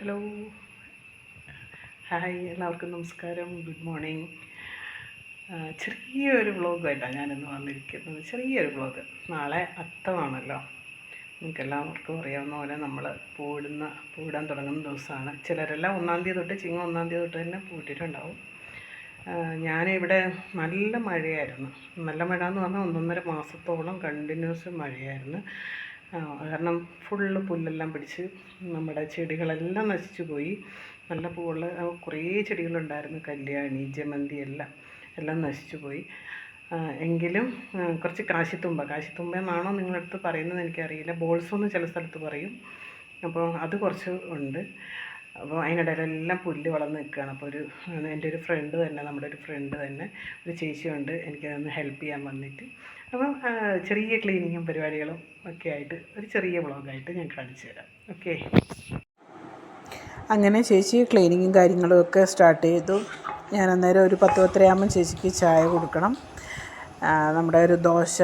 Hello, hi, എല്ലാവർക്കും നമസ്കാരം. Good morning. ചെറിയൊരു വ്ളോഗായിട്ടാണ് ഞാനിന്ന് വന്നിരിക്കുന്നത്. ചെറിയൊരു വ്ളോഗ്. നാളെ അത്തമാണല്ലോ. നിങ്ങൾക്ക് എല്ലാവർക്കും അറിയാവുന്ന പോലെ നമ്മൾ പൂവിടാൻ തുടങ്ങുന്ന ദിവസമാണ്. ചിലരെല്ലാം 1-ാം തീയതി തൊട്ട്, ചിങ്ങം 1-ാം തീയതി തൊട്ട് തന്നെ പൂവിട്ടിട്ടുണ്ടാവും. ഞാനിവിടെ നല്ല മഴയായിരുന്നു. നല്ല മഴ എന്ന് പറഞ്ഞാൽ 1.5 മാസത്തോളം കണ്ടിന്യൂസ് മഴയായിരുന്നു. കാരണം ഫുള്ള് പുല്ലെല്ലാം പിടിച്ച് നമ്മുടെ ചെടികളെല്ലാം നശിച്ചു പോയി. നല്ല പൂവുള്ള കുറേ ചെടികളുണ്ടായിരുന്നു. കല്യാണി, ജമന്തി എല്ലാം നശിച്ചു പോയി. എങ്കിലും കുറച്ച് കാശിത്തുമ്പ എന്നാണോ നിങ്ങളടുത്ത് പറയുന്നത് എനിക്കറിയില്ല. ബോൾസോ എന്ന് ചില സ്ഥലത്ത് പറയും. അപ്പോൾ അത് കുറച്ച് ഉണ്ട്. അപ്പോൾ അതിനിടയിലെല്ലാം പുല്ല് വളർന്ന് നിൽക്കുകയാണ്. അപ്പോൾ എൻ്റെ ഒരു ഫ്രണ്ട് തന്നെ, നമ്മുടെ ഒരു ഫ്രണ്ട് തന്നെ, ഒരു ചേച്ചിയുണ്ട് എനിക്കതൊന്ന് ഹെൽപ്പ് ചെയ്യാൻ വന്നിട്ട്. അപ്പം ചെറിയ ക്ലീനിങ്ങും പരിപാടികളും ഒക്കെ ആയിട്ട് ഒരു ചെറിയ വ്ളോഗായിട്ട് ഞാൻ കാണിച്ചു തരാം. ഓക്കെ. അങ്ങനെ ചേച്ചി ക്ലീനിങ്ങും കാര്യങ്ങളും ഒക്കെ സ്റ്റാർട്ട് ചെയ്തു. ഞാൻ അന്നേരം ഒരു 10-10:30 ചേച്ചിക്ക് ചായ കൊടുക്കണം. നമ്മുടെ ഒരു ദോശ,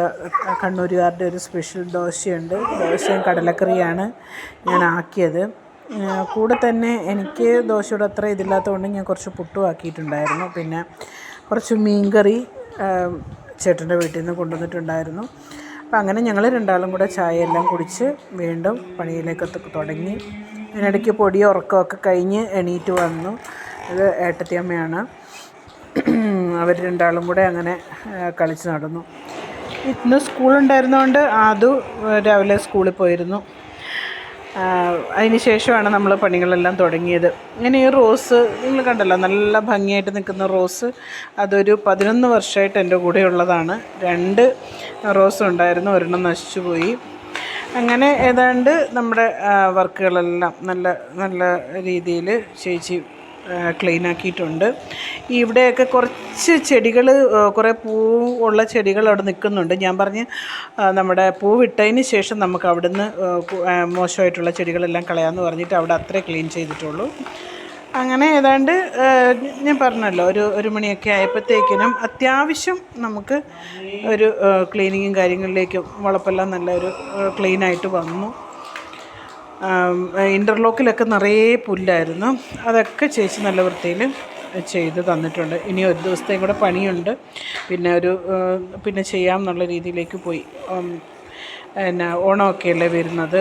കണ്ണൂരുകാരുടെ ഒരു സ്പെഷ്യൽ ദോശയുണ്ട്. ദോശയും കടലക്കറിയാണ് ഞാൻ ആക്കിയത്. കൂടെ തന്നെ എനിക്ക് ദോശയോട് അത്ര ഇതില്ലാത്തതുകൊണ്ട് ഞാൻ കുറച്ച് പുട്ടും ആക്കിയിട്ടുണ്ടായിരുന്നു. പിന്നെ കുറച്ച് മീൻകറി ചേട്ടൻ്റെ വീട്ടിൽ നിന്ന് കൊണ്ടുവന്നിട്ടുണ്ടായിരുന്നു. അപ്പം അങ്ങനെ ഞങ്ങൾ രണ്ടാളും കൂടെ ചായയെല്ലാം കുടിച്ച് വീണ്ടും പണിയിലേക്കൊക്കെ തുടങ്ങി. ഇതിനിടയ്ക്ക് പൊടിയും ഉറക്കമൊക്കെ കഴിഞ്ഞ് എണീറ്റ് വന്നു. ഇത് ഏട്ടത്തിയമ്മയാണ്. അവർ രണ്ടാളും കൂടെ അങ്ങനെ കളിച്ച് നടന്നു. ഇന്ന് സ്കൂളുണ്ടായിരുന്നതുകൊണ്ട് അതും രാവിലെ സ്കൂളിൽ പോയിരുന്നു. അതിന് ശേഷമാണ് നമ്മൾ പണികളെല്ലാം തുടങ്ങിയത്. ഇങ്ങനെ ഈ റോസ് നിങ്ങൾ കണ്ടല്ലോ, നല്ല ഭംഗിയായിട്ട് നിൽക്കുന്ന റോസ്. അതൊരു 11 വർഷമായിട്ട് എൻ്റെ കൂടെയുള്ളതാണ്. 2 റോസ് ഉണ്ടായിരുന്നു, ഒരെണ്ണം നശിച്ചു പോയി. അങ്ങനെ ഏതാണ്ട് നമ്മുടെ വർക്കുകളെല്ലാം നല്ല നല്ല രീതിയിൽ ചേച്ചി ക്ലീൻ ആക്കിയിട്ടുണ്ട്. ഇവിടെയൊക്കെ കുറച്ച് ചെടികൾ, കുറേ പൂവുള്ള ചെടികൾ അവിടെ നിൽക്കുന്നുണ്ട്. ഞാൻ പറഞ്ഞ് നമ്മുടെ പൂവിട്ടതിന് ശേഷം നമുക്ക് അവിടുന്ന് മോശമായിട്ടുള്ള ചെടികളെല്ലാം കളയാമെന്ന് പറഞ്ഞിട്ട് അവിടെ അത്രേ ക്ലീൻ ചെയ്തിട്ടുള്ളൂ. അങ്ങനെ ഏതാണ്ട് ഞാൻ പറഞ്ഞല്ലോ, ഒരു മണിയൊക്കെ ആയപ്പോഴത്തേക്കിനും അത്യാവശ്യം നമുക്ക് ഒരു ക്ലീനിങ്ങും കാര്യങ്ങളിലേക്കും വളപ്പെല്ലാം നല്ലൊരു ക്ലീനായിട്ട് വന്നു. ഇൻ്റർലോക്കിലൊക്കെ നിറയെ പുല്ലായിരുന്നു. അതൊക്കെ ചേച്ചി നല്ല വൃത്തിയിൽ ചെയ്ത് തന്നിട്ടുണ്ട്. ഇനി ഒരു ദിവസത്തെയും കൂടെ പണിയുണ്ട്. പിന്നെ ചെയ്യാം എന്നുള്ള രീതിയിലേക്ക് പോയി. ഓണമൊക്കെയല്ലേ വരുന്നത്.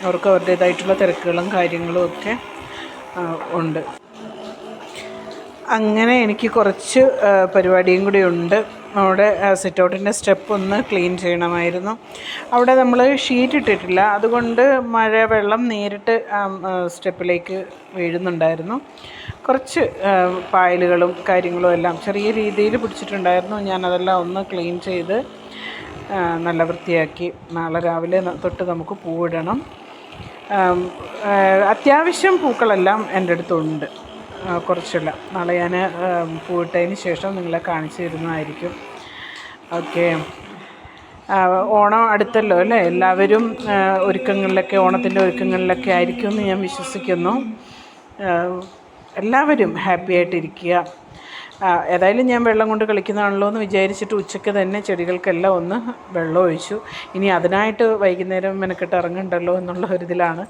അവർക്ക് അവരുടേതായിട്ടുള്ള തിരക്കുകളും കാര്യങ്ങളും ഒക്കെ ഉണ്ട്. അങ്ങനെ എനിക്ക് കുറച്ച് പരിപാടിയും കൂടി ഉണ്ട്. അവിടെ സിറ്റൗട്ടിൻ്റെ സ്റ്റെപ്പ് ഒന്ന് ക്ലീൻ ചെയ്യണമായിരുന്നു. അവിടെ നമ്മൾ ഷീറ്റ് ഇട്ടിട്ടില്ല, അതുകൊണ്ട് വെള്ളം നേരിട്ട് സ്റ്റെപ്പിലേക്ക് വീഴുന്നുണ്ടായിരുന്നു. കുറച്ച് പായലുകളും കാര്യങ്ങളും എല്ലാം ചെറിയ രീതിയിൽ പിടിച്ചിട്ടുണ്ടായിരുന്നു. ഞാനതെല്ലാം ഒന്ന് ക്ലീൻ ചെയ്ത് നല്ല വൃത്തിയാക്കി നാളെ രാവിലെ തൊട്ട് നമുക്ക് പൂവിടണം. അത്യാവശ്യം പൂക്കളെല്ലാം എൻ്റെ അടുത്തുണ്ട്, കുറച്ചില്ല. നാളെ ഞാൻ പൂവിട്ടതിന് ശേഷം നിങ്ങളെ കാണിച്ചു തരുന്നതായിരിക്കും. ഓക്കെ. ഓണം അടുത്തല്ലോ അല്ലേ. എല്ലാവരും ഓണത്തിൻ്റെ ഒരുക്കങ്ങളിലൊക്കെ ആയിരിക്കുമെന്ന് ഞാൻ വിശ്വസിക്കുന്നു. എല്ലാവരും ഹാപ്പി ആയിട്ടിരിക്കുക. ഏതായാലും ഞാൻ വെള്ളം കൊണ്ട് കളിക്കുന്നതാണല്ലോ എന്ന് വിചാരിച്ചിട്ട് ഉച്ചയ്ക്ക് തന്നെ ചെടികൾക്കെല്ലാം ഒന്ന് വെള്ളം ഒഴിച്ചു. ഇനി അതിനായിട്ട് വൈകുന്നേരം മെനക്കെട്ട് ഇറങ്ങണ്ടല്ലോ എന്നുള്ള ഒരിതിലാണ്.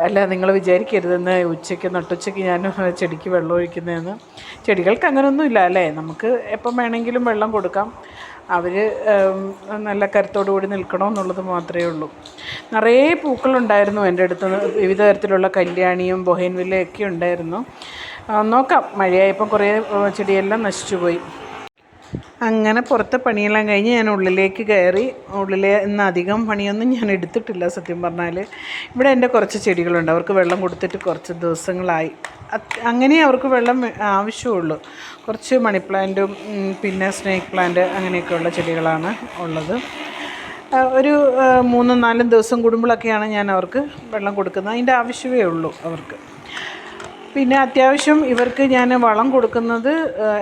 അല്ല, നിങ്ങൾ വിചാരിക്കരുതെന്ന് നട്ടുച്ചയ്ക്ക് ഞാൻ ചെടിക്ക് വെള്ളം ഒഴിക്കുന്നതെന്ന്. ചെടികൾക്ക് അങ്ങനെയൊന്നുമില്ല അല്ലേ, നമുക്ക് എപ്പം വേണമെങ്കിലും വെള്ളം കൊടുക്കാം. അവർ നല്ല കരുത്തോടു കൂടി നിൽക്കണമെന്നുള്ളത് മാത്രമേ ഉള്ളൂ. നിറയെ പൂക്കളുണ്ടായിരുന്നു എൻ്റെ അടുത്ത്. വിവിധ തരത്തിലുള്ള കല്യാണിയും ബൊഹേൻവില്ലയൊക്കെ ഉണ്ടായിരുന്നു. നോക്കാം. മഴയായപ്പം കുറേ ചെടിയെല്ലാം നശിച്ചു പോയി. അങ്ങനെ പുറത്തെ പണിയെല്ലാം കഴിഞ്ഞ് ഞാൻ ഉള്ളിലേക്ക് കയറി. ഇന്ന് അധികം പണിയൊന്നും ഞാൻ എടുത്തിട്ടില്ല സത്യം പറഞ്ഞാൽ. ഇവിടെ എൻ്റെ കുറച്ച് ചെടികളുണ്ട്. അവർക്ക് വെള്ളം കൊടുത്തിട്ട് കുറച്ച് ദിവസങ്ങളായി. അങ്ങനെ അവർക്ക് വെള്ളം ആവശ്യമുള്ളൂ. കുറച്ച് മണി പ്ലാന്റും പിന്നെ സ്നേക്ക് പ്ലാന്റ് അങ്ങനെയൊക്കെയുള്ള ചെടികളാണ് ഉള്ളത്. ഒരു 3-4 ദിവസം കൂടുമ്പോഴൊക്കെയാണ് ഞാൻ അവർക്ക് വെള്ളം കൊടുക്കുന്നത്. അതിൻ്റെ ആവശ്യമേ ഉള്ളൂ അവർക്ക്. പിന്നെ അത്യാവശ്യം ഇവർക്ക് ഞാൻ വളം കൊടുക്കുന്നത്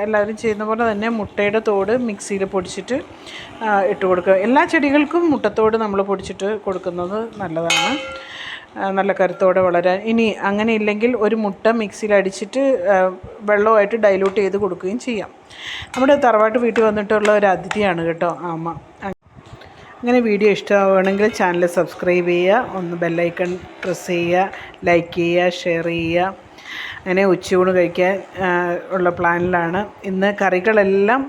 എല്ലാവരും ചെയ്യുന്ന പോലെ തന്നെ മുട്ടയുടെ തോട് മിക്സിയിൽ പൊടിച്ചിട്ട് ഇട്ട് കൊടുക്കുക. എല്ലാ ചെടികൾക്കും മുട്ടത്തോട് നമ്മൾ പൊടിച്ചിട്ട് കൊടുക്കുന്നത് നല്ലതാണ്, നല്ല കരുത്തോടെ വളരാൻ. ഇനി അങ്ങനെ ഇല്ലെങ്കിൽ ഒരു മുട്ട മിക്സിയിൽ അടിച്ചിട്ട് വെള്ളമായിട്ട് ഡൈല്യൂട്ട് ചെയ്ത് കൊടുക്കുകയും ചെയ്യാം. നമ്മുടെ തറവാട്ട് വീട്ടിൽ വന്നിട്ടുള്ള ഒരു അതിഥിയാണ് കേട്ടോ അമ്മ. അങ്ങനെ വീഡിയോ ഇഷ്ടമാവുകയാണെങ്കിൽ ചാനൽ സബ്സ്ക്രൈബ് ചെയ്യുക, ഒന്ന് ബെല്ലൈക്കൺ പ്രസ് ചെയ്യുക, ലൈക്ക് ചെയ്യുക, ഷെയർ ചെയ്യുക. അങ്ങനെ ഉച്ചയൂണ് കഴിക്കാൻ ഉള്ള പ്ലാനിലാണ്. ഇന്ന് കറികളെല്ലാം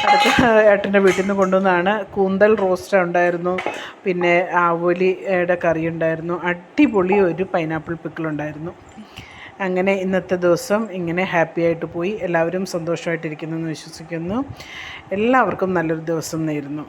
അടുത്ത ഏട്ടൻ്റെ വീട്ടിൽ നിന്ന് കൊണ്ടുവന്നതാണ്. കൂന്തൽ റോസ്റ്റ് ഉണ്ടായിരുന്നു, പിന്നെ ആവോലിയുടെ കറി ഉണ്ടായിരുന്നു, അടിപൊളി ഒരു പൈനാപ്പിൾ പിക്കിളുണ്ടായിരുന്നു. അങ്ങനെ ഇന്നത്തെ ദിവസം ഇങ്ങനെ ഹാപ്പി ആയിട്ട് പോയി. എല്ലാവരും സന്തോഷമായിട്ടിരിക്കുന്നു എന്ന് വിശ്വസിക്കുന്നു. എല്ലാവർക്കും നല്ലൊരു ദിവസം നേരുന്നു.